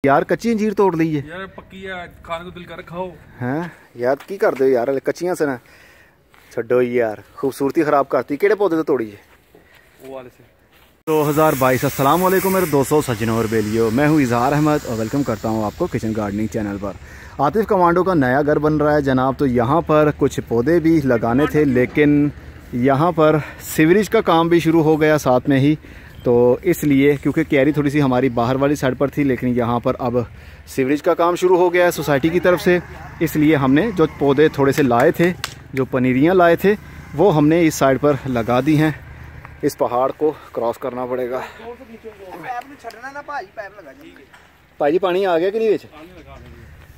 यार कच्ची अंजीर तोड़ ली है यार, पक्की है, खाने को दिल कर खाओ। हैं यार की कर दो यार कच्चियां से ना छड्डो यार, खूबसूरती खराब करती। केड़े पौधे तो तोड़ी है वो वाले से। 2022। अस्सलाम वालेकुम मेरे दोस्तों, सज्जनों और बेलियो। मैं हूँ इजहार अहमद और वेलकम करता हूँ आपको किचन गार्डनिंग चैनल पर। आतिफ कमांडो का नया घर बन रहा है जनाब, तो यहाँ पर कुछ पौधे भी लगाने थे, लेकिन यहाँ पर सीवरेज का काम भी शुरू हो गया साथ में ही। तो इसलिए क्योंकि क्यारी थोड़ी सी हमारी बाहर वाली साइड पर थी, लेकिन यहाँ पर अब सीवरेज का काम शुरू हो गया है सोसाइटी की तरफ से। इसलिए हमने जो पौधे थोड़े से लाए थे, जो पनीरियाँ लाए थे, वो हमने इस साइड पर लगा दी हैं। इस पहाड़ को क्रॉस करना पड़ेगा। भाई पानी आ गया कि नहीं?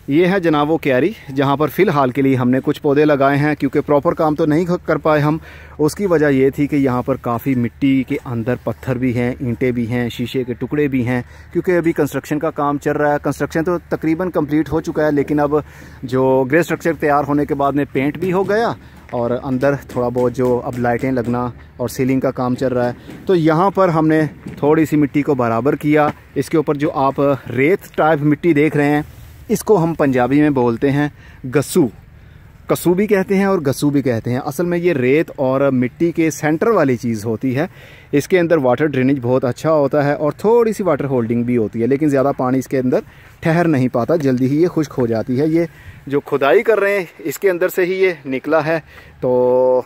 ये है जनाब वो क्यारी जहाँ पर फ़िलहाल के लिए हमने कुछ पौधे लगाए हैं, क्योंकि प्रॉपर काम तो नहीं कर पाए हम। उसकी वजह ये थी कि यहाँ पर काफ़ी मिट्टी के अंदर पत्थर भी हैं, ईंटें भी हैं, शीशे के टुकड़े भी हैं, क्योंकि अभी कंस्ट्रक्शन का काम चल रहा है। कंस्ट्रक्शन तो तकरीबन कंप्लीट हो चुका है, लेकिन अब जो ग्रे स्ट्रक्चर तैयार होने के बाद में पेंट भी हो गया और अंदर थोड़ा बहुत जो अब लाइटें लगना और सीलिंग का काम चल रहा है। तो यहाँ पर हमने थोड़ी सी मिट्टी को बराबर किया। इसके ऊपर जो आप रेत टाइप मिट्टी देख रहे हैं, इसको हम पंजाबी में बोलते हैं गस्सू। कस्सू भी कहते हैं और गस्सू भी कहते हैं। असल में ये रेत और मिट्टी के सेंटर वाली चीज़ होती है। इसके अंदर वाटर ड्रेनेज बहुत अच्छा होता है और थोड़ी सी वाटर होल्डिंग भी होती है, लेकिन ज़्यादा पानी इसके अंदर ठहर नहीं पाता, जल्दी ही ये खुश्क हो जाती है। ये जो खुदाई कर रहे हैं इसके अंदर से ही ये निकला है। तो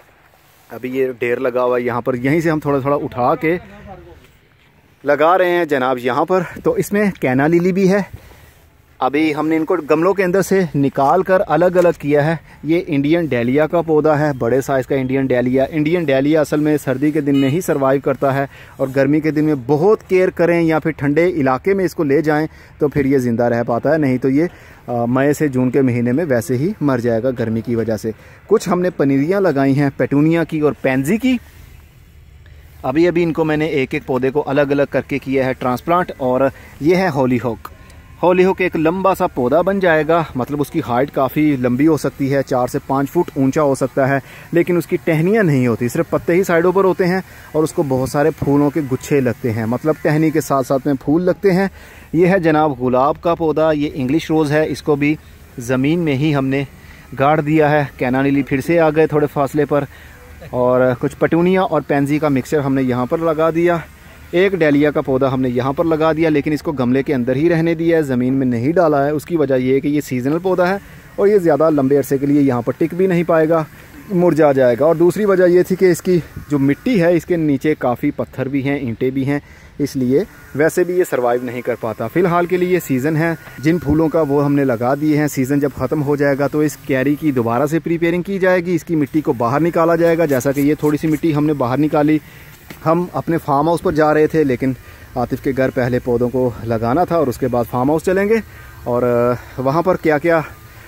अभी ये ढेर लगा हुआ है यहाँ पर, यहीं से हम थोड़ा थोड़ा उठा के लगा रहे हैं जनाब यहाँ पर। तो इसमें कैना लिली भी है। अभी हमने इनको गमलों के अंदर से निकाल कर अलग अलग किया है। ये इंडियन डैलिया का पौधा है, बड़े साइज़ का इंडियन डैलिया। इंडियन डैलिया असल में सर्दी के दिन में ही सर्वाइव करता है, और गर्मी के दिन में बहुत केयर करें या फिर ठंडे इलाके में इसको ले जाएं तो फिर ये ज़िंदा रह पाता है, नहीं तो ये मई से जून के महीने में वैसे ही मर जाएगा गर्मी की वजह से। कुछ हमने पनीरियाँ लगाई हैं पेटूनिया की और पैंजी की। अभी इनको मैंने एक एक पौधे को अलग अलग करके किया है ट्रांसप्लांट। और ये है हॉलीहॉक। हॉलीहॉक एक लंबा सा पौधा बन जाएगा, मतलब उसकी हाइट काफ़ी लंबी हो सकती है, 4 से 5 फुट ऊंचा हो सकता है, लेकिन उसकी टहनियाँ नहीं होती, सिर्फ पत्ते ही साइडों पर होते हैं और उसको बहुत सारे फूलों के गुच्छे लगते हैं, मतलब टहनी के साथ साथ में फूल लगते हैं। ये है जनाब गुलाब का पौधा, ये इंग्लिश रोज़ है। इसको भी ज़मीन में ही हमने गाड़ दिया है। कैना लिली फिर से आ गए थोड़े फासले पर, और कुछ पेटूनिया और पैंजी का मिक्सचर हमने यहाँ पर लगा दिया। एक डैलिया का पौधा हमने यहाँ पर लगा दिया, लेकिन इसको गमले के अंदर ही रहने दिया है, ज़मीन में नहीं डाला है। उसकी वजह ये है कि ये सीजनल पौधा है और ये ज़्यादा लंबे अरसे के लिए यहाँ पर टिक भी नहीं पाएगा, मुरझा जाएगा। और दूसरी वजह ये थी कि इसकी जो मिट्टी है, इसके नीचे काफ़ी पत्थर भी हैं, ईंटें भी हैं, इसलिए वैसे भी ये सर्वाइव नहीं कर पाता। फ़िलहाल के लिए ये सीज़न है जिन फूलों का, वो हमने लगा दिए हैं। सीज़न जब ख़त्म हो जाएगा तो इस क्यारी की दोबारा से प्रिपेयरिंग की जाएगी, इसकी मिट्टी को बाहर निकाला जाएगा। जैसा कि ये थोड़ी सी मिट्टी हमने बाहर निकाली। हम अपने फार्म हाउस पर जा रहे थे, लेकिन आतिफ के घर पहले पौधों को लगाना था और उसके बाद फार्म हाउस चलेंगे, और वहाँ पर क्या क्या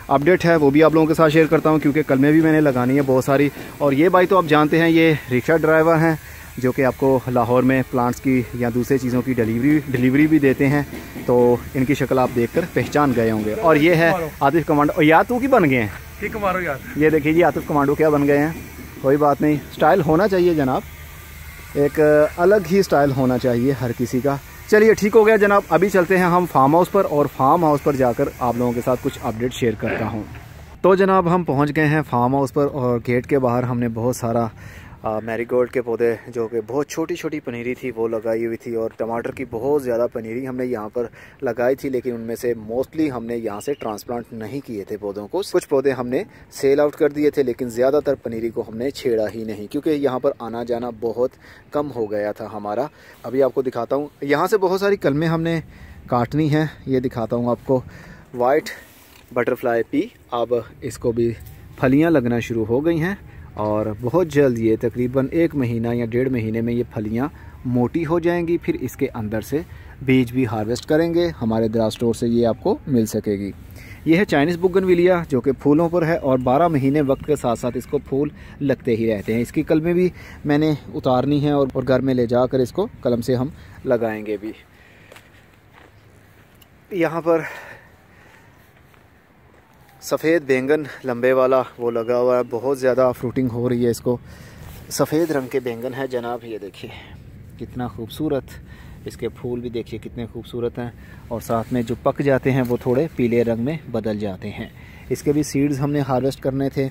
अपडेट है वो भी आप लोगों के साथ शेयर करता हूँ, क्योंकि कल में भी मैंने लगानी है बहुत सारी। और ये भाई तो आप जानते हैं, ये रिक्शा ड्राइवर हैं जो कि आपको लाहौर में प्लांट्स की या दूसरे चीज़ों की डिलीवरी भी देते हैं। तो इनकी शक्ल आप देखकर पहचान गए होंगे। और ये है आतिफ कमांडो। और यार तू की बन गए हैं, ठीक मारो यार। ये देखिए जी आतिफ कमांडो क्या बन गए हैं। कोई बात नहीं, स्टाइल होना चाहिए जनाब, एक अलग ही स्टाइल होना चाहिए हर किसी का। चलिए ठीक हो गया जनाब, अभी चलते हैं हम फार्म हाउस पर, और फार्म हाउस पर जाकर आप लोगों के साथ कुछ अपडेट शेयर करता हूँ। तो जनाब हम पहुँच गए हैं फार्म हाउस पर, और गेट के बाहर हमने बहुत सारा मैरीगोल्ड के पौधे, जो कि बहुत छोटी छोटी पनीरी थी, वो लगाई हुई थी। और टमाटर की बहुत ज़्यादा पनीरी हमने यहाँ पर लगाई थी, लेकिन उनमें से मोस्टली हमने यहाँ से ट्रांसप्लांट नहीं किए थे पौधों को। कुछ पौधे हमने सेल आउट कर दिए थे, लेकिन ज़्यादातर पनीरी को हमने छेड़ा ही नहीं, क्योंकि यहाँ पर आना जाना बहुत कम हो गया था हमारा। अभी आपको दिखाता हूँ, यहाँ से बहुत सारी कलमें हमने काटनी हैं। ये दिखाता हूँ आपको, वाइट बटरफ्लाई पी। अब इसको भी फलियाँ लगना शुरू हो गई हैं, और बहुत जल्द ये तकरीबन 1 महीना या 1.5 महीने में ये फलियां मोटी हो जाएंगी। फिर इसके अंदर से बीज भी हार्वेस्ट करेंगे, हमारे दराज स्टोर से ये आपको मिल सकेगी। ये है चाइनीज़ बुगनविलिया, जो कि फूलों पर है, और 12 महीने वक्त के साथ साथ इसको फूल लगते ही रहते हैं। इसकी कलमें भी मैंने उतारनी है और घर में ले जाकर इसको कलम से हम लगाएंगे भी। यहाँ पर सफ़ेद बैंगन लंबे वाला वो लगा हुआ है, बहुत ज़्यादा फ्रूटिंग हो रही है इसको। सफ़ेद रंग के बैंगन है जनाब, ये देखिए कितना खूबसूरत इसके फूल भी देखिए कितने खूबसूरत हैं और साथ में जो पक जाते हैं वो थोड़े पीले रंग में बदल जाते हैं। इसके भी सीड्स हमने हार्वेस्ट करने थे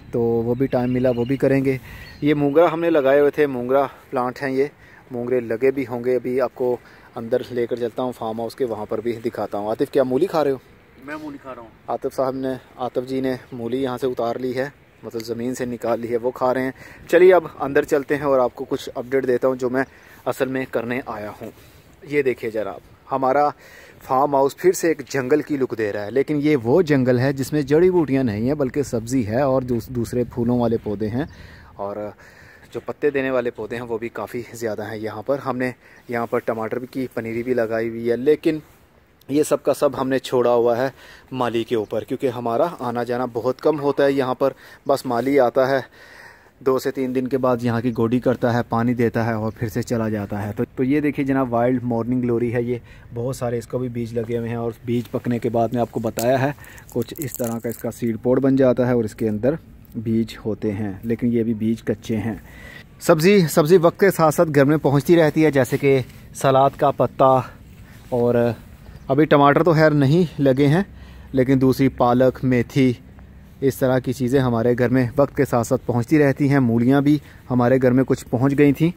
तो वो भी टाइम मिला, वो भी करेंगे। ये मूंगरा हमने लगाए हुए थे, मूंगरा प्लांट हैं ये, मूंगरे लगे भी होंगे। अभी आपको अंदर लेकर चलता हूँ फार्म हाउस के, वहाँ पर भी दिखाता हूँ। आतिफ क्या मूली खा रहे हो? मैं मूली खा रहा हूँ। आतिफ जी ने मूली यहाँ से उतार ली है, मतलब ज़मीन से निकाल ली है, वो खा रहे हैं। चलिए अब अंदर चलते हैं और आपको कुछ अपडेट देता हूँ जो मैं असल में करने आया हूँ। ये देखिए जनाब, हमारा फार्म हाउस फिर से एक जंगल की लुक दे रहा है, लेकिन ये वो जंगल है जिसमें जड़ी बूटियाँ नहीं हैं बल्कि सब्ज़ी है और दूसरे फूलों वाले पौधे हैं और जो पत्ते देने वाले पौधे हैं वो भी काफ़ी ज़्यादा हैं। यहाँ पर हमने यहाँ पर टमाटर की पनीरी भी लगाई हुई है, लेकिन ये सब का सब हमने छोड़ा हुआ है माली के ऊपर, क्योंकि हमारा आना जाना बहुत कम होता है यहाँ पर। बस माली आता है 2 से 3 दिन के बाद, यहाँ की गोडी करता है, पानी देता है और फिर से चला जाता है। तो ये देखिए जनाब, वाइल्ड मॉर्निंग ग्लोरी है ये, बहुत सारे इसका भी बीज लगे हुए हैं और बीज पकने के बाद में आपको बताया है कुछ इस तरह का इसका सीड पॉड बन जाता है और इसके अंदर बीज होते हैं, लेकिन ये भी बीज कच्चे हैं। सब्ज़ी वक्त के साथ साथ घर में पहुँचती रहती है, जैसे कि सलाद का पत्ता, और अभी टमाटर तो खैर नहीं लगे हैं, लेकिन दूसरी पालक, मेथी, इस तरह की चीज़ें हमारे घर में वक्त के साथ साथ पहुंचती रहती हैं। मूलियां भी हमारे घर में कुछ पहुंच गई थी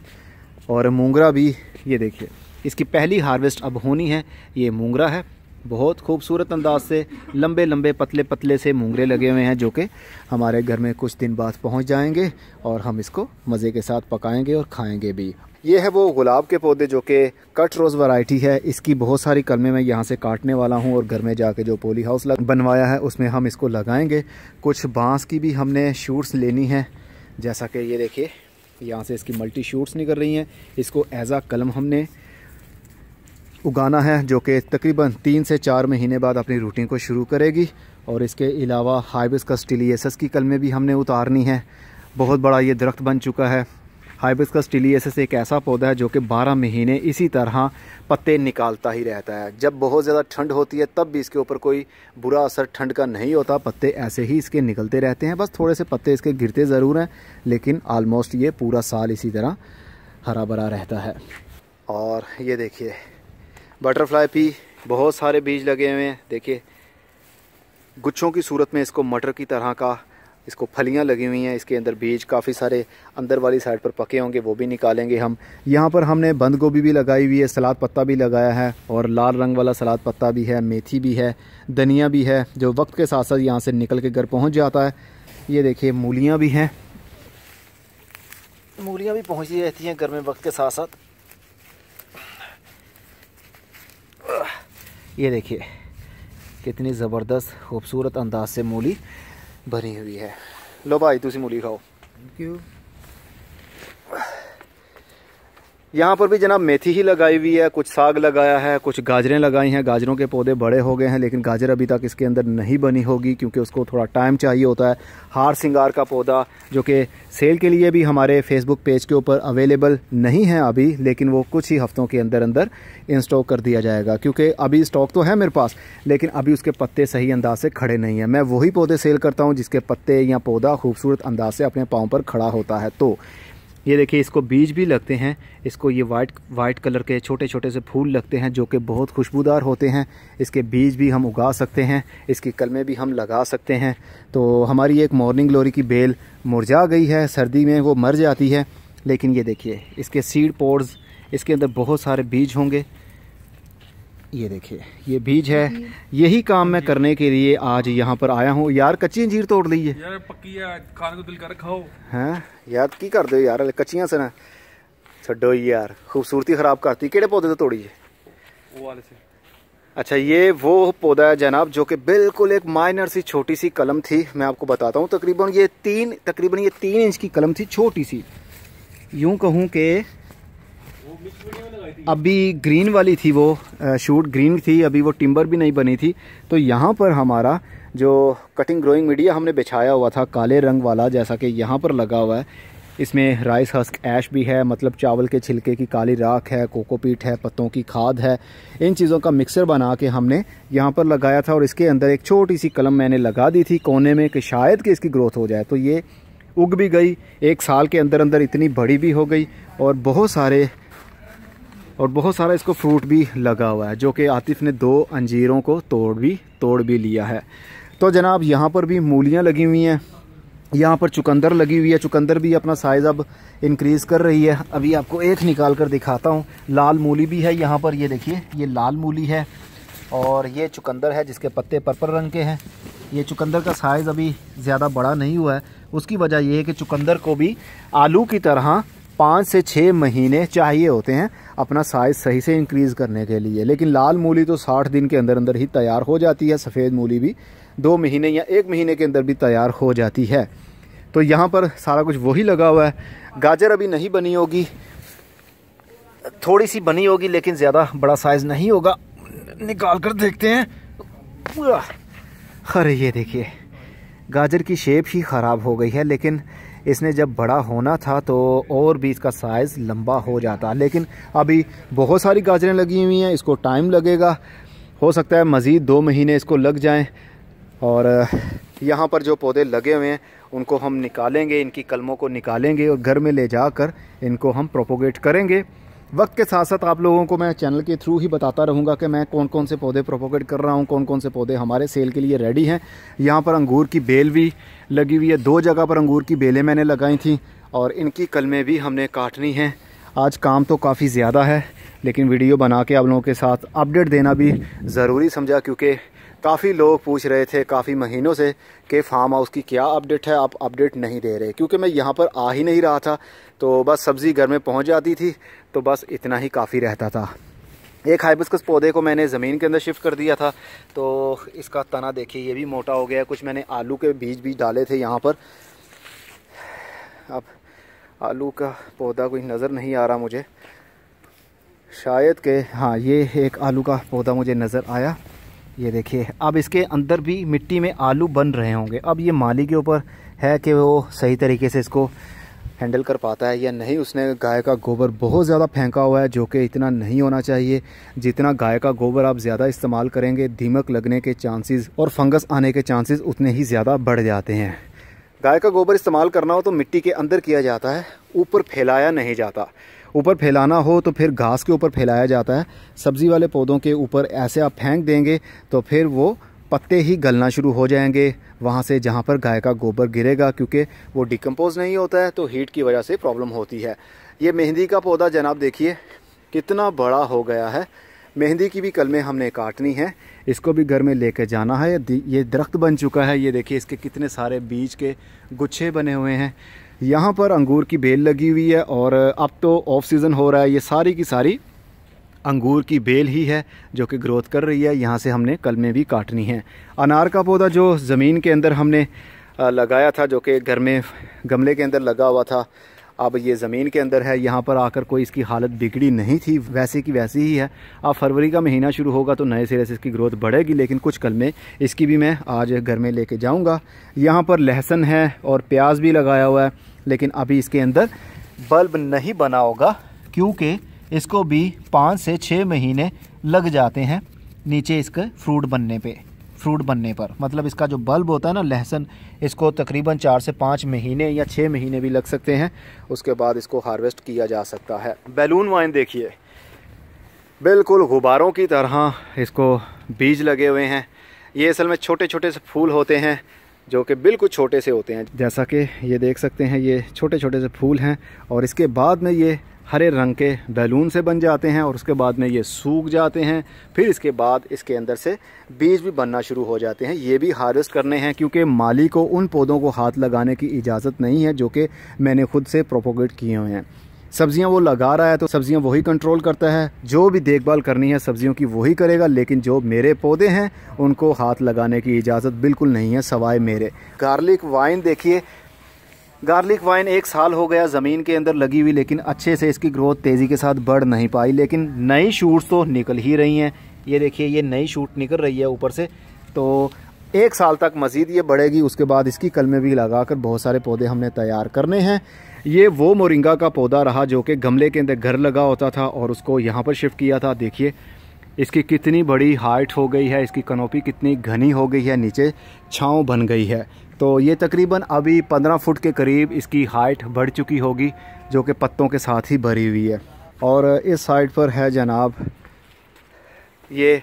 और मूंगरा भी, ये देखिए इसकी पहली हार्वेस्ट अब होनी है। ये मूंगरा है, बहुत खूबसूरत अंदाज से लंबे लंबे पतले पतले से मूंगरे लगे हुए हैं जो कि हमारे घर में कुछ दिन बाद पहुंच जाएंगे और हम इसको मज़े के साथ पकाएंगे और खाएंगे भी। ये है वो गुलाब के पौधे जो कि कट रोज़ वैरायटी है। इसकी बहुत सारी कलमें मैं यहाँ से काटने वाला हूँ और घर में जाके जो पॉली हाउस बनवाया है उसमें हम इसको लगाएंगे। कुछ बांस की भी हमने शूट्स लेनी है, जैसा कि ये देखिए यहाँ से इसकी मल्टी शूट्स निकल रही हैं। इसको एज आ कलम हमने उगाना है जो कि तकरीबन 3 से 4 महीने बाद अपनी रूटीन को शुरू करेगी। और इसके अलावा हाइबिस्कस टिलियेसिस की कलमें भी हमने उतारनी है। बहुत बड़ा ये दरख्त बन चुका है। हाइबिस्कस टिलियेसिस एक ऐसा पौधा है जो कि 12 महीने इसी तरह पत्ते निकालता ही रहता है। जब बहुत ज़्यादा ठंड होती है तब भी इसके ऊपर कोई बुरा असर ठंड का नहीं होता, पत्ते ऐसे ही इसके निकलते रहते हैं। बस थोड़े से पत्ते इसके गिरते ज़रूर हैं, लेकिन आलमोस्ट ये पूरा साल इसी तरह हरा भरा रहता है। और ये देखिए बटरफ्लाई भी बहुत सारे बीज लगे हुए हैं। देखिए गुच्छों की सूरत में इसको मटर की तरह का इसको फलियां लगी हुई हैं। इसके अंदर बीज काफ़ी सारे अंदर वाली साइड पर पके होंगे, वो भी निकालेंगे हम। यहाँ पर हमने बंद गोभी भी लगाई हुई है, सलाद पत्ता भी लगाया है और लाल रंग वाला सलाद पत्ता भी है, मेथी भी है, धनिया भी है, जो वक्त के साथ साथ यहाँ से निकल के घर पहुँच जाता है। ये देखिए मूलियाँ भी हैं, मूलियाँ भी पहुँचती रहती हैं घर में वक्त के साथ साथ। ये देखिए कितनी ज़बरदस्त खूबसूरत अंदाज से मूली भरी हुई है। लो भाई तुसी मूली खाओ। Thank you. यहाँ पर भी जनाब मेथी ही लगाई हुई है, कुछ साग लगाया है, कुछ गाजरें लगाई हैं। गाजरों के पौधे बड़े हो गए हैं, लेकिन गाजर अभी तक इसके अंदर नहीं बनी होगी क्योंकि उसको थोड़ा टाइम चाहिए होता है। हार सिंगार का पौधा जो कि सेल के लिए भी हमारे फेसबुक पेज के ऊपर अवेलेबल नहीं है अभी, लेकिन वो कुछ ही हफ्तों के अंदर अंदर इन स्टॉक कर दिया जाएगा, क्योंकि अभी स्टॉक तो है मेरे पास, लेकिन अभी उसके पत्ते सही अंदाज से खड़े नहीं हैं। मैं वही पौधे सेल करता हूँ जिसके पत्ते या पौधा खूबसूरत अंदाज से अपने पाँव पर खड़ा होता है। तो ये देखिए इसको बीज भी लगते हैं, इसको ये वाइट कलर के छोटे छोटे से फूल लगते हैं जो कि बहुत खुशबूदार होते हैं। इसके बीज भी हम उगा सकते हैं, इसकी कलमें भी हम लगा सकते हैं। तो हमारी एक मॉर्निंग ग्लोरी की बेल मुरझा गई है, सर्दी में वो मर जाती है, लेकिन ये देखिए इसके सीड पॉड्स, इसके अंदर बहुत सारे बीज होंगे। ये देखिए ये बीज है। यही काम मैं करने के लिए आज यहाँ पर आया हूँ। यार कच्ची अंजीर तोड़ ली है यार, पक्की है, खाने को दिल कर खाओ। हैं यार की कर दो यार, कच्चियां से ना छड्डो यार, खूबसूरती खराब करती। केड़े पौधे तो तोड़ी है? वो वाले से। अच्छा ये वो पौधा है जनाब जो कि बिल्कुल एक माइनर सी छोटी सी कलम थी। मैं आपको बताता हूँ, तकरीबन ये 3 इंच की कलम थी, छोटी सी। यूं कहूँ कि अभी ग्रीन वाली थी वो, शूट ग्रीन थी, अभी वो टिम्बर भी नहीं बनी थी। तो यहाँ पर हमारा जो कटिंग ग्रोइंग मीडिया हमने बिछाया हुआ था काले रंग वाला, जैसा कि यहाँ पर लगा हुआ है, इसमें राइस हस्क ऐश भी है, मतलब चावल के छिलके की काली राख है, कोकोपीट है, पत्तों की खाद है। इन चीज़ों का मिक्सर बना के हमने यहाँ पर लगाया था और इसके अंदर एक छोटी सी कलम मैंने लगा दी थी कोने में कि शायद कि इसकी ग्रोथ हो जाए। तो ये उग भी गई, 1 साल के अंदर अंदर इतनी बड़ी भी हो गई और बहुत सारे और बहुत सारा इसको फ्रूट भी लगा हुआ है, जो कि आतिफ ने 2 अंजीरों को तोड़ भी लिया है। तो जनाब यहाँ पर भी मूलियाँ लगी हुई हैं, यहाँ पर चुकंदर लगी हुई है। चुकंदर भी अपना साइज़ अब इंक्रीज़ कर रही है। अभी आपको एक निकाल कर दिखाता हूँ। लाल मूली भी है यहाँ पर, ये देखिए ये लाल मूली है और ये चुकंदर है जिसके पत्ते पर्पल रंग के हैं। ये चुकंदर का साइज़ अभी ज़्यादा बड़ा नहीं हुआ है। उसकी वजह ये है कि चुकंदर को भी आलू की तरह 5 से 6 महीने चाहिए होते हैं अपना साइज़ सही से इंक्रीज़ करने के लिए। लेकिन लाल मूली तो 60 दिन के अंदर अंदर ही तैयार हो जाती है। सफ़ेद मूली भी 2 महीने या 1 महीने के अंदर भी तैयार हो जाती है। तो यहाँ पर सारा कुछ वही लगा हुआ है। गाजर अभी नहीं बनी होगी, थोड़ी सी बनी होगी लेकिन ज़्यादा बड़ा साइज़ नहीं होगा। निकाल कर देखते हैं। अरे ये देखिए गाजर की शेप ही ख़राब हो गई है, लेकिन इसने जब बड़ा होना था तो और भी इसका साइज़ लंबा हो जाता। लेकिन अभी बहुत सारी गाजरें लगी हुई हैं, इसको टाइम लगेगा, हो सकता है मज़ीद 2 महीने इसको लग जाएं। और यहाँ पर जो पौधे लगे हुए हैं उनको हम निकालेंगे, इनकी कलमों को निकालेंगे और घर में ले जाकर इनको हम प्रोपोगेट करेंगे। वक्त के साथ साथ आप लोगों को मैं चैनल के थ्रू ही बताता रहूँगा कि मैं कौन कौन से पौधे प्रोपोगेट कर रहा हूँ, कौन कौन से पौधे हमारे सेल के लिए रेडी हैं। यहाँ पर अंगूर की बेल भी लगी हुई है, 2 जगह पर अंगूर की बेलें मैंने लगाई थी और इनकी कलमें भी हमने काटनी हैं। आज काम तो काफ़ी ज़्यादा है, लेकिन वीडियो बना के आप लोगों के साथ अपडेट देना भी ज़रूरी समझा, क्योंकि काफ़ी लोग पूछ रहे थे काफ़ी महीनों से कि फार्म हाउस की क्या अपडेट है, आप अपडेट नहीं दे रहे। क्योंकि मैं यहाँ पर आ ही नहीं रहा था, तो बस सब्ज़ी घर में पहुँच जाती थी, तो बस इतना ही काफ़ी रहता था। एक हाइबिस्कस पौधे को मैंने ज़मीन के अंदर शिफ्ट कर दिया था, तो इसका तना देखिए ये भी मोटा हो गया। कुछ मैंने आलू के बीज भी डाले थे यहाँ पर। अब आलू का पौधा कोई नज़र नहीं आ रहा मुझे, शायद के हाँ ये एक आलू का पौधा मुझे नज़र आया। ये देखिए अब इसके अंदर भी मिट्टी में आलू बन रहे होंगे। अब ये माली के ऊपर है कि वो सही तरीके से इसको हैंडल कर पाता है या नहीं। उसने गाय का गोबर बहुत ज़्यादा फेंका हुआ है, जो कि इतना नहीं होना चाहिए। जितना गाय का गोबर आप ज़्यादा इस्तेमाल करेंगे, दीमक लगने के चांसेस और फंगस आने के चांसेस उतने ही ज़्यादा बढ़ जाते हैं। गाय का गोबर इस्तेमाल करना हो तो मिट्टी के अंदर किया जाता है, ऊपर फैलाया नहीं जाता। ऊपर फैलाना हो तो फिर घास के ऊपर फैलाया जाता है। सब्ज़ी वाले पौधों के ऊपर ऐसे आप फेंक देंगे तो फिर वो पत्ते ही गलना शुरू हो जाएंगे वहाँ से जहाँ पर गाय का गोबर गिरेगा, क्योंकि वो डिकम्पोज नहीं होता है, तो हीट की वजह से प्रॉब्लम होती है। ये मेहंदी का पौधा जनाब देखिए कितना बड़ा हो गया है। मेहंदी की भी कलमें हमने काटनी है, इसको भी घर में लेकर जाना है। ये दरख्त बन चुका है, ये देखिए इसके कितने सारे बीज के गुच्छे बने हुए हैं। यहाँ पर अंगूर की बेल लगी हुई है और अब तो ऑफ सीज़न हो रहा है। ये सारी की सारी अंगूर की बेल ही है जो कि ग्रोथ कर रही है। यहाँ से हमने कलमें भी काटनी हैं। अनार का पौधा जो ज़मीन के अंदर हमने लगाया था, जो कि घर में गमले के अंदर लगा हुआ था, अब ये ज़मीन के अंदर है। यहाँ पर आकर कोई इसकी हालत बिगड़ी नहीं थी, वैसे की वैसी ही है। अब फरवरी का महीना शुरू होगा तो नए सिरे से इसकी ग्रोथ बढ़ेगी, लेकिन कुछ कलमें इसकी भी मैं आज घर में लेके जाऊँगा। यहाँ पर लहसुन है और प्याज भी लगाया हुआ है, लेकिन अभी इसके अंदर बल्ब नहीं बना होगा, क्योंकि इसको भी 5 से 6 महीने लग जाते हैं नीचे इसके फ्रूट बनने पर। मतलब इसका जो बल्ब होता है ना लहसुन, इसको तकरीबन 4 से 5 महीने या 6 महीने भी लग सकते हैं, उसके बाद इसको हार्वेस्ट किया जा सकता है। बैलून वाइन देखिए बिल्कुल गुब्बारों की तरह इसको बीज लगे हुए हैं। ये असल में छोटे छोटे से फूल होते हैं जो कि बिल्कुल छोटे से होते हैं, जैसा कि ये देख सकते हैं। ये छोटे छोटे से फूल हैं और इसके बाद में ये हरे रंग के बैलून से बन जाते हैं और उसके बाद में ये सूख जाते हैं। फिर इसके बाद इसके अंदर से बीज भी बनना शुरू हो जाते हैं। ये भी हार्वेस्ट करने हैं, क्योंकि माली को उन पौधों को हाथ लगाने की इजाज़त नहीं है जो कि मैंने खुद से प्रोपोगेट किए हुए हैं। सब्जियां वो लगा रहा है तो सब्जियां वही कंट्रोल करता है, जो भी देखभाल करनी है सब्जियों की वही करेगा, लेकिन जो मेरे पौधे हैं उनको हाथ लगाने की इजाज़त बिल्कुल नहीं है, सवाए मेरे। गार्लिक वाइन देखिए, गार्लिक वाइन 1 साल हो गया ज़मीन के अंदर लगी हुई, लेकिन अच्छे से इसकी ग्रोथ तेज़ी के साथ बढ़ नहीं पाई। लेकिन नई शूट्स तो निकल ही रही हैं। ये देखिए ये नई शूट निकल रही है ऊपर से, तो 1 साल तक मज़ीद ये बढ़ेगी। उसके बाद इसकी कलमें भी लगाकर बहुत सारे पौधे हमने तैयार करने हैं। ये वो मोरिंगा का पौधा रहा जो कि गमले के अंदर घर लगा होता था और उसको यहाँ पर शिफ्ट किया था। देखिए इसकी कितनी बड़ी हाइट हो गई है, इसकी कनोपी कितनी घनी हो गई है, नीचे छाँव बन गई है। तो ये तकरीबन अभी 15 फुट के करीब इसकी हाइट बढ़ चुकी होगी, जो कि पत्तों के साथ ही भरी हुई है। और इस साइड पर है जनाब ये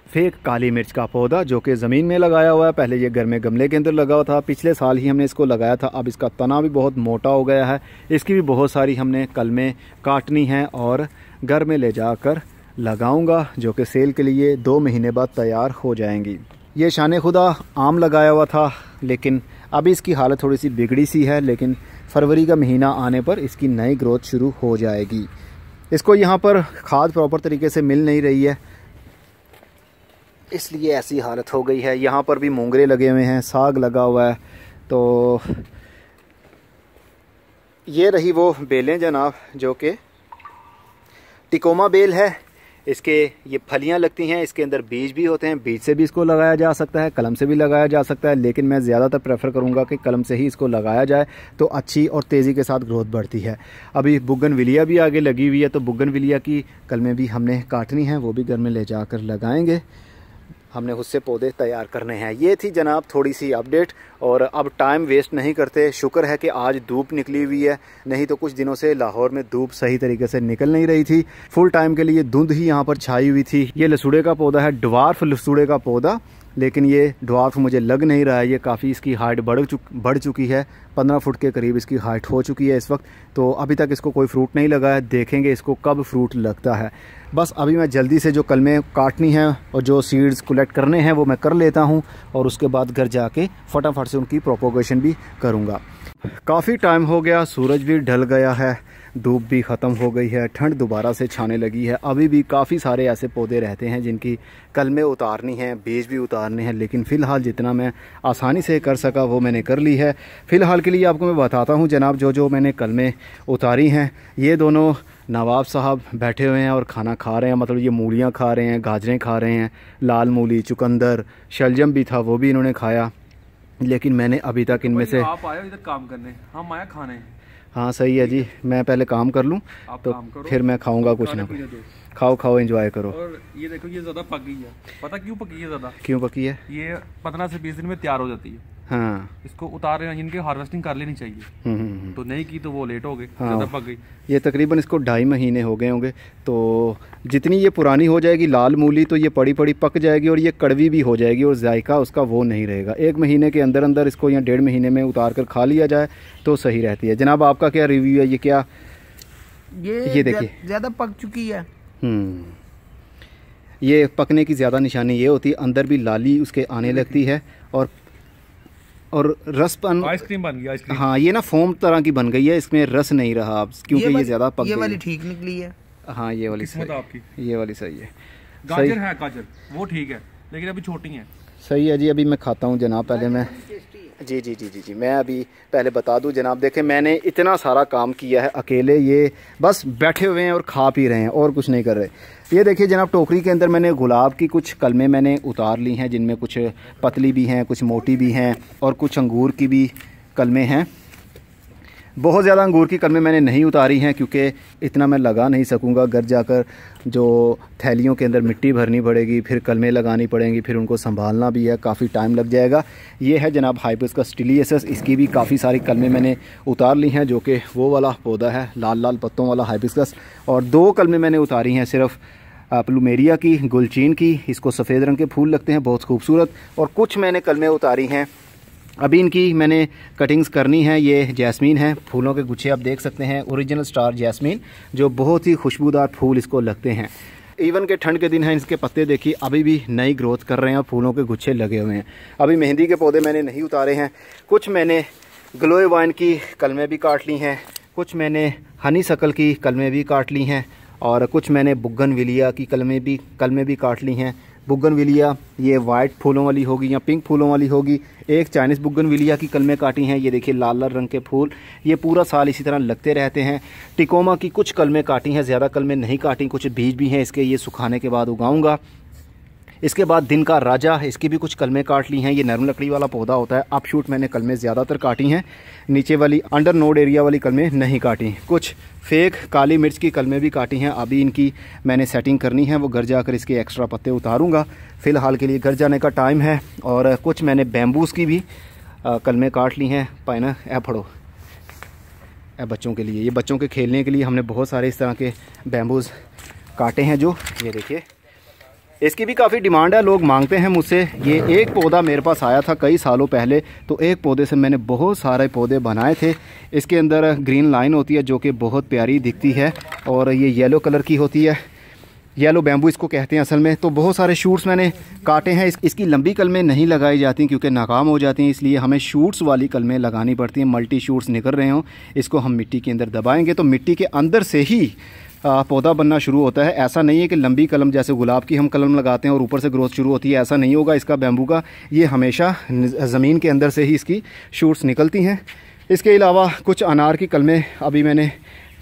फेक काली मिर्च का पौधा जो कि ज़मीन में लगाया हुआ है। पहले ये घर में गमले के अंदर लगा हुआ था, पिछले साल ही हमने इसको लगाया था। अब इसका तना भी बहुत मोटा हो गया है। इसकी भी बहुत सारी हमने कलमें काटनी हैं और घर में ले जाकर लगाऊंगा, जो कि सेल के लिए 2 महीने बाद तैयार हो जाएंगी। ये शान खुदा आम लगाया हुआ था, लेकिन अभी इसकी हालत थोड़ी सी बिगड़ी सी है, लेकिन फरवरी का महीना आने पर इसकी नई ग्रोथ शुरू हो जाएगी। इसको यहाँ पर खाद प्रॉपर तरीके से मिल नहीं रही है, इसलिए ऐसी हालत हो गई है। यहाँ पर भी मोंगरे लगे हुए हैं, साग लगा हुआ है। तो ये रही वो बेलें जनाब, जो कि टिकोमा बेल है। इसके ये फलियां लगती हैं, इसके अंदर बीज भी होते हैं। बीज से भी इसको लगाया जा सकता है, कलम से भी लगाया जा सकता है, लेकिन मैं ज़्यादातर प्रेफर करूंगा कि कलम से ही इसको लगाया जाए, तो अच्छी और तेज़ी के साथ ग्रोथ बढ़ती है। अभी बुगनविलिया भी आगे लगी हुई है, तो बुगनविलिया की कलमें भी हमने काटनी हैं, वो भी घर में ले जाकर लगाएंगे। हमने उससे पौधे तैयार करने हैं। ये थी जनाब थोड़ी सी अपडेट, और अब टाइम वेस्ट नहीं करते। शुक्र है कि आज धूप निकली हुई है, नहीं तो कुछ दिनों से लाहौर में धूप सही तरीके से निकल नहीं रही थी। फुल टाइम के लिए धुंध ही यहाँ पर छाई हुई थी। ये लसूड़े का पौधा है, ड्वार्फ लसूड़े का पौधा, लेकिन ये ड्वार्फ मुझे लग नहीं रहा है। ये काफ़ी इसकी हाइट बढ़ चुकी है, 15 फुट के करीब इसकी हाइट हो चुकी है इस वक्त। तो अभी तक इसको कोई फ्रूट नहीं लगा है, देखेंगे इसको कब फ्रूट लगता है। बस अभी मैं जल्दी से जो कलमें काटनी हैं और जो सीड्स कलेक्ट करने हैं वो मैं कर लेता हूं, और उसके बाद घर जाके फटाफट से उनकी प्रोपोगेशन भी करूंगा। काफ़ी टाइम हो गया, सूरज भी ढल गया है, धूप भी ख़त्म हो गई है, ठंड दोबारा से छाने लगी है। अभी भी काफ़ी सारे ऐसे पौधे रहते हैं जिनकी कलमें उतारनी हैं, बीज भी उतारने हैं, लेकिन फ़िलहाल जितना मैं आसानी से कर सका वो मैंने कर ली है। फ़िलहाल के लिए आपको मैं बताता हूँ जनाब, जो मैंने कलमें उतारी हैं। ये दोनों नवाब साहब बैठे हुए हैं और खाना खा रहे हैं, मतलब ये मूलियाँ खा रहे हैं, गाजरें खा रहे हैं, लाल मूली, चुकंदर, शलजम भी था वो भी इन्होंने खाया, लेकिन मैंने अभी तक इनमें से। आप आए इधर काम करने, हम आए खाने। हाँ सही है जी, मैं पहले काम कर लूँ तो फिर मैं खाऊंगा कुछ ना कुछ। खाओ एंजॉय करो। और ये देखो ये ज़्यादा पक गई है, पता क्यों पकी है ज़्यादा? क्यों पकी है? ये 15 से 20 दिन में तैयार हो जाती है। हाँ, इसको उतार रहे हैं, इनके हार्वेस्टिंग कर लेनी चाहिए। तो नहीं की तो वो लेट हो गई, ज़्यादा पक गई। ये तकरीबन इसको 2.5 महीने हो गए होंगे। तो जितनी ये पुरानी हो जाएगी लाल मूली, तो ये पड़ी पक जाएगी और ये कड़वी भी हो जाएगी, और जायका उसका वो नहीं रहेगा। 1 महीने के अंदर अंदर इसको या 1.5 महीने में उतार कर खा लिया जाए तो सही रहती है। जनाब आपका क्या रिव्यू है? ये क्या, ये देखिए ज़्यादा पक चुकी है। ये पकने की ज़्यादा निशानी ये होती है, अंदर भी लाली उसके आने लगती है, और रसपन, आइसक्रीम बन गई आइसक्रीम। हाँ, ये ना फोम तरह की बन गई है, इसमें रस नहीं रहा अब, क्योंकि ये ज़्यादा पक गई। ये वाली ठीक निकली है। हाँ ये वाली सही, आपकी ये वाली सही है। गाजर है, गाजर वो ठीक है, लेकिन अभी छोटी है। सही है जी। अभी मैं खाता हूँ जनाब, पहले मैं जी मैं अभी पहले बता दूं जनाब, देखें मैंने इतना सारा काम किया है अकेले, ये बस बैठे हुए हैं और खा पी रहे हैं और कुछ नहीं कर रहे। ये देखिए जनाब, टोकरी के अंदर मैंने गुलाब की कुछ कलमें मैंने उतार ली हैं, जिनमें कुछ पतली भी हैं, कुछ मोटी भी हैं, और कुछ अंगूर की भी कलमें हैं। बहुत ज़्यादा अंगूर की कलमें मैंने नहीं उतारी हैं, क्योंकि इतना मैं लगा नहीं सकूँगा। घर जाकर जो थैलियों के अंदर मिट्टी भरनी पड़ेगी, फिर कलमें लगानी पड़ेंगी, फिर उनको संभालना भी है, काफ़ी टाइम लग जाएगा। ये है जनाब हाइबिस्कस स्टिलियस, इसकी भी काफ़ी सारी कलमें मैंने उतार ली हैं, जो कि वो वाला पौधा है लाल लाल पत्तों वाला हाइबिस्कस। और 2 कलमें मैंने उतारी हैं सिर्फ प्लूमेरिया की, गुलचीन की। इसको सफ़ेद रंग के फूल लगते हैं, बहुत खूबसूरत। और कुछ मैंने कलमें उतारी हैं, अभी इनकी मैंने कटिंग्स करनी है। ये जैस्मीन है, फूलों के गुच्छे आप देख सकते हैं, ओरिजिनल स्टार जैस्मीन, जो बहुत ही खुशबूदार फूल इसको लगते हैं। इवन के ठंड के दिन हैं, इसके पत्ते देखिए अभी भी नई ग्रोथ कर रहे हैं और फूलों के गुच्छे लगे हुए हैं। अभी मेहंदी के पौधे मैंने नहीं उतारे हैं। कुछ मैंने ग्लोए वाइन की कलमें भी काट ली हैं, कुछ मैंने हनी शकल की कलमें भी काट ली हैं, और कुछ मैंने बुगनविलिया की कलमें भी काट ली हैं। बुगनविलिया ये वाइट फूलों वाली होगी या पिंक फूलों वाली होगी। एक चाइनीज़ बुगनविलिया की कलमें काटी हैं, ये देखिए लाल लाल रंग के फूल, ये पूरा साल इसी तरह लगते रहते हैं। टिकोमा की कुछ कलमें काटी हैं, ज़्यादा कलमें नहीं काटी, कुछ बीज भी हैं इसके, ये सुखाने के बाद उगाऊंगा। इसके बाद दिन का राजा, इसकी भी कुछ कलमें काट ली हैं। ये नरम लकड़ी वाला पौधा होता है। अप शूट मैंने कलमें ज़्यादातर काटी हैं, नीचे वाली अंडर नोड एरिया वाली कलमें नहीं काटी। कुछ फेक काली मिर्च की कलमें भी काटी हैं, अभी इनकी मैंने सेटिंग करनी है, वो घर जाकर इसके एक्स्ट्रा पत्ते उतारूँगा। फ़िलहाल के लिए घर जाने का टाइम है। और कुछ मैंने बैम्बूस की भी कलमें काट ली हैं। पाइना ए फड़ो, बच्चों के लिए। ये बच्चों के खेलने के लिए हमने बहुत सारे इस तरह के बैम्बूज़ काटे हैं जो ये देखिए। इसकी भी काफ़ी डिमांड है, लोग मांगते हैं मुझसे। ये एक पौधा मेरे पास आया था कई सालों पहले, तो एक पौधे से मैंने बहुत सारे पौधे बनाए थे। इसके अंदर ग्रीन लाइन होती है जो कि बहुत प्यारी दिखती है, और ये येलो कलर की होती है, येलो बैम्बू इसको कहते हैं असल में। तो बहुत सारे शूट्स मैंने काटे हैं। इसकी लंबी कलमें नहीं लगाई जाती क्योंकि नाकाम हो जाती हैं, इसलिए हमें शूट्स वाली कलमें लगानी पड़ती हैं। मल्टी शूट्स निकल रहे हों, इसको हम मिट्टी के अंदर दबाएंगे तो मिट्टी के अंदर से ही पौधा बनना शुरू होता है। ऐसा नहीं है कि लंबी कलम जैसे गुलाब की हम कलम लगाते हैं और ऊपर से ग्रोथ शुरू होती है, ऐसा नहीं होगा इसका बैम्बू का। ये हमेशा ज़मीन के अंदर से ही इसकी शूट्स निकलती हैं। इसके अलावा कुछ अनार की कलमें अभी मैंने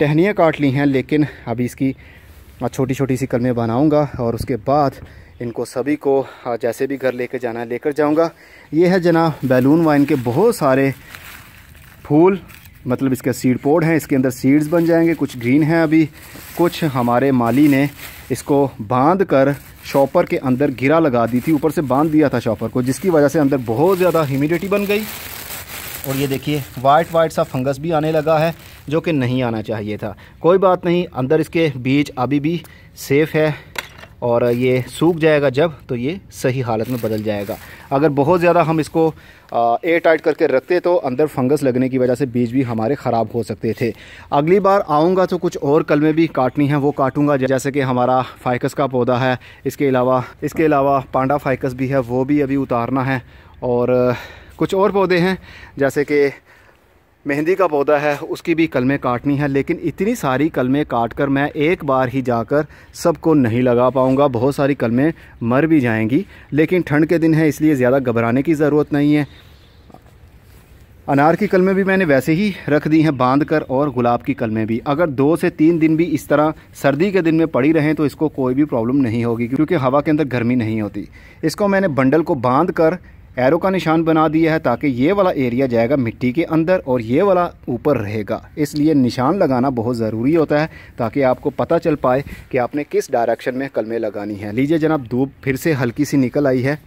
टहनियाँ काट ली हैं, लेकिन अभी इसकी छोटी छोटी सी कलमें बनाऊंगा और उसके बाद इनको सभी को जैसे भी घर लेकर जाना है लेकर जाऊंगा। ये है जनाब बैलून वाइन के बहुत सारे फूल, मतलब इसके सीड पोड हैं, इसके अंदर सीड्स बन जाएंगे। कुछ ग्रीन हैं अभी, कुछ हमारे माली ने इसको बांध कर शॉपर के अंदर गिरा लगा दी थी, ऊपर से बांध दिया था शॉपर को, जिसकी वजह से अंदर बहुत ज़्यादा ह्यूमिडिटी बन गई। और ये देखिए वाइट सा फंगस भी आने लगा है जो कि नहीं आना चाहिए था। कोई बात नहीं, अंदर इसके बीज अभी भी सेफ़ है और ये सूख जाएगा जब, तो ये सही हालत में बदल जाएगा। अगर बहुत ज़्यादा हम इसको एयर टाइट करके रखते तो अंदर फंगस लगने की वजह से बीज भी हमारे ख़राब हो सकते थे। अगली बार आऊँगा तो कुछ और कलमें भी काटनी हैं, वो काटूँगा। जैसे कि हमारा फाइकस का पौधा है, इसके अलावा पांडा फाइकस भी है, वो भी अभी उतारना है। और कुछ और पौधे हैं जैसे कि मेहंदी का पौधा है, उसकी भी कलमें काटनी है। लेकिन इतनी सारी कलमें काट कर मैं एक बार ही जाकर सबको नहीं लगा पाऊँगा, बहुत सारी कलमें मर भी जाएंगी। लेकिन ठंड के दिन है इसलिए ज़्यादा घबराने की ज़रूरत नहीं है। अनार की कलमें भी मैंने वैसे ही रख दी हैं बांध कर, और गुलाब की कलमें भी। अगर 2 से 3 दिन भी इस तरह सर्दी के दिन में पड़ी रहें तो इसको कोई भी प्रॉब्लम नहीं होगी, क्योंकि हवा के अंदर गर्मी नहीं होती। इसको मैंने बंडल को बांध कर एरो का निशान बना दिया है ताकि ये वाला एरिया जाएगा मिट्टी के अंदर और ये वाला ऊपर रहेगा। इसलिए निशान लगाना बहुत ज़रूरी होता है ताकि आपको पता चल पाए कि आपने किस डायरेक्शन में कलमें लगानी है। लीजिए जनाब, धूप फिर से हल्की सी निकल आई है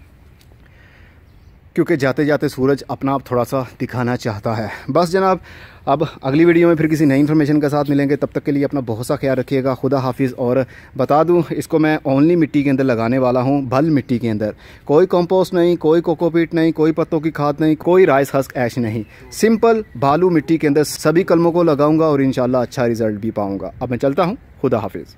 क्योंकि जाते जाते सूरज अपना आप थोड़ा सा दिखाना चाहता है। बस जनाब, अब अगली वीडियो में फिर किसी नई इन्फॉर्मेशन के साथ मिलेंगे। तब तक के लिए अपना बहुत सा ख्याल रखिएगा। खुदा हाफिज़। और बता दूं, इसको मैं ओनली मिट्टी के अंदर लगाने वाला हूं, भल मिट्टी के अंदर। कोई कंपोस्ट नहीं, कोई कोकोपीट नहीं, कोई पत्तों की खाद नहीं, कोई राइस हस्क ऐश नहीं, सिंपल बालू मिट्टी के अंदर सभी कलमों को लगाऊंगा और इंशाल्लाह अच्छा रिजल्ट भी पाऊंगा। अब मैं चलता हूँ। खुदा हाफिज़।